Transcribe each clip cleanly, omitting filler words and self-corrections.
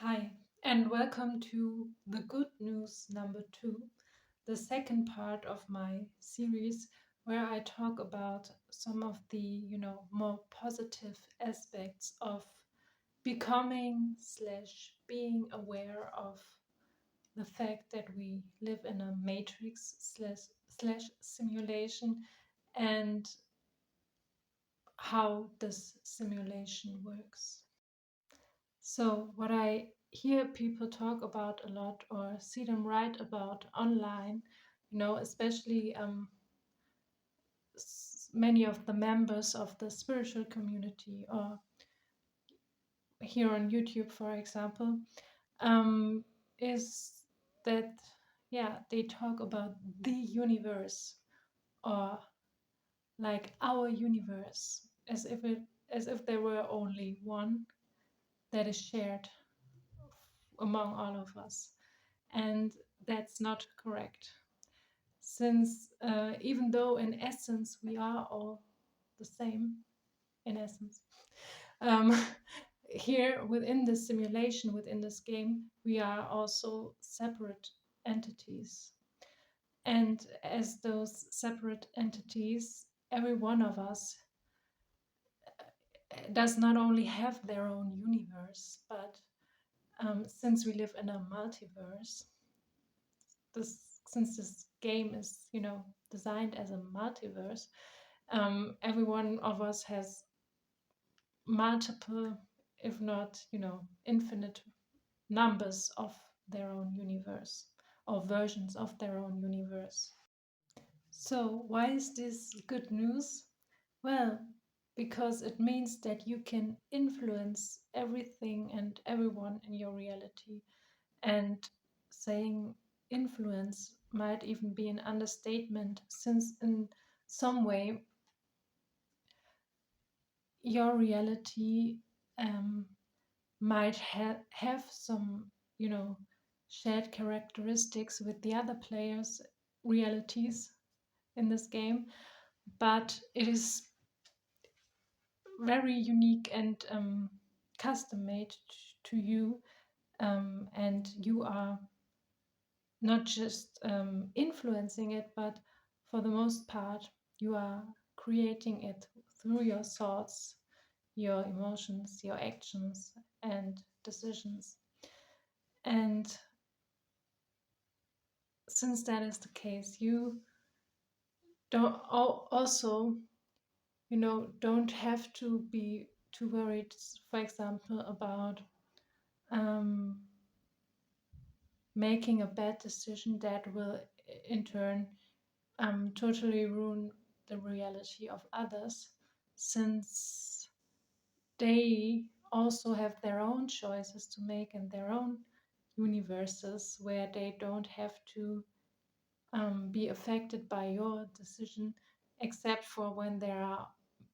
Hi, and welcome to the good news number two, the second part of my series where I talk about some of the, more positive aspects of becoming slash being aware of the fact that we live in a matrix slash simulation and how this simulation works. So, what I hear people talk about a lot or see them write about online, especially many of the members of the spiritual community or here on YouTube, for example, um, is that, yeah, they talk about the universe or like our universe as if there were only one that is shared among all of us. And that's not correct. Since even though in essence we are all the same, in essence, um, here within this simulation, within this game, we are also separate entities. And as those separate entities, every one of us does not only have their own universe, but since we live in a multiverse, since this game is designed as a multiverse, every one of us has multiple, if not infinite numbers of their own universe or versions of their own universe. So why is this good news? Well, because it means that you can influence everything and everyone in your reality. And saying influence might even be an understatement, since in some way your reality might have some, shared characteristics with the other players' realities in this game, but it is very unique and custom made to you, and you are not just influencing it, but for the most part, you are creating it through your thoughts, your emotions, your actions, and decisions. And since that is the case, you don't also, don't have to be too worried, for example, about um, making a bad decision that will in turn totally ruin the reality of others, since they also have their own choices to make in their own universes where they don't have to be affected by your decision, except for when they are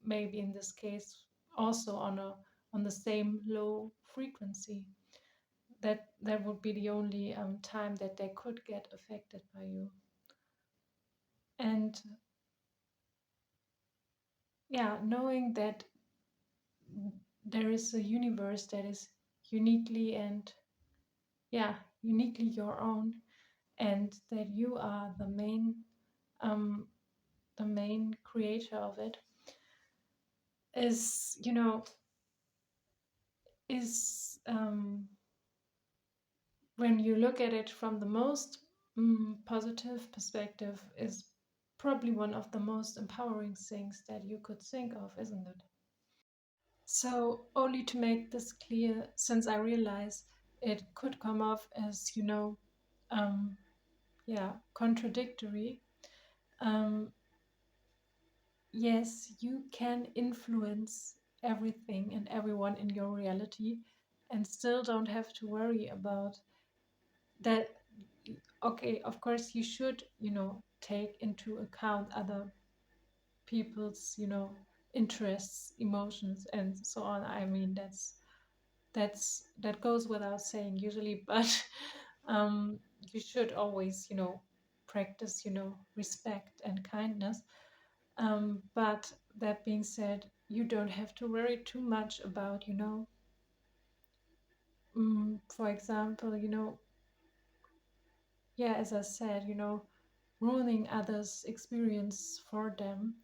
maybe in this case also on the same low frequency. That would be the only time that they could get affected by you. And yeah, knowing that there is a universe that is uniquely and yeah, uniquely your own, and that you are um, the main creator of it, is is when you look at it from the most positive perspective, is probably one of the most empowering things that you could think of, isn't it? So, only to make this clear, since I realize it could come off as, um, yeah, contradictory. Um, yes, you can influence everything and everyone in your reality and still don't have to worry about that. Okay, of course, you should, take into account other people's, interests, emotions, and so on. I mean, that goes without saying usually, but you should always, practice, respect and kindness. But that being said, you don't have to worry too much about, for example, yeah, as I said, ruining others' experience for them,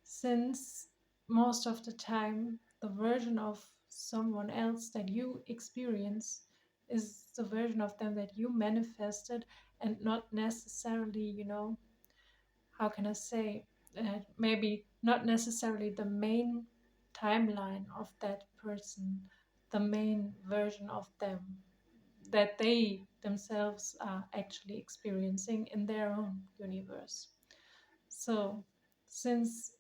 since most of the time the version of someone else that you experience is the version of them that you manifested, and not necessarily, how can I say, maybe not necessarily the main timeline of that person, the main version of them that they themselves are actually experiencing in their own universe. So, since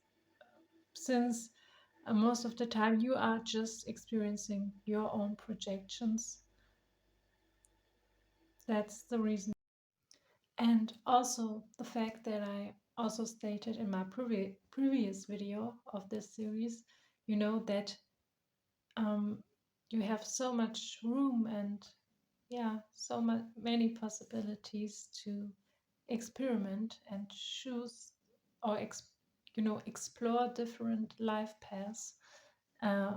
since most of the time you are just experiencing your own projections, that's the reason. And also the fact that I also stated in my previous video of this series, that um, you have so much room and, yeah, so many possibilities to experiment and choose, or explore different life paths, uh,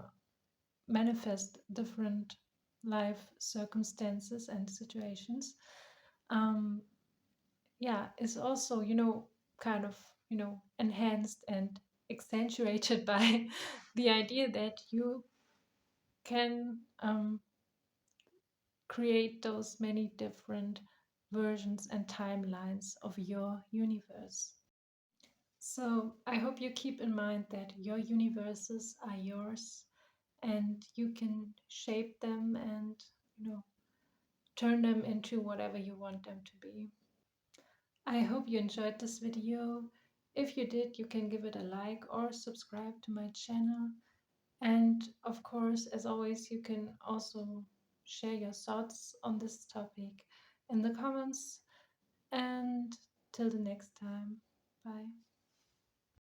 manifest different life circumstances and situations. um, yeah, is also, kind of, enhanced and accentuated by the idea that you can create those many different versions and timelines of your universe. So I hope you keep in mind that your universes are yours, and you can shape them and, turn them into whatever you want them to be. I hope you enjoyed this video. If you did, you can give it a like or subscribe to my channel. And of course, as always, you can also share your thoughts on this topic in the comments. And till the next time, bye.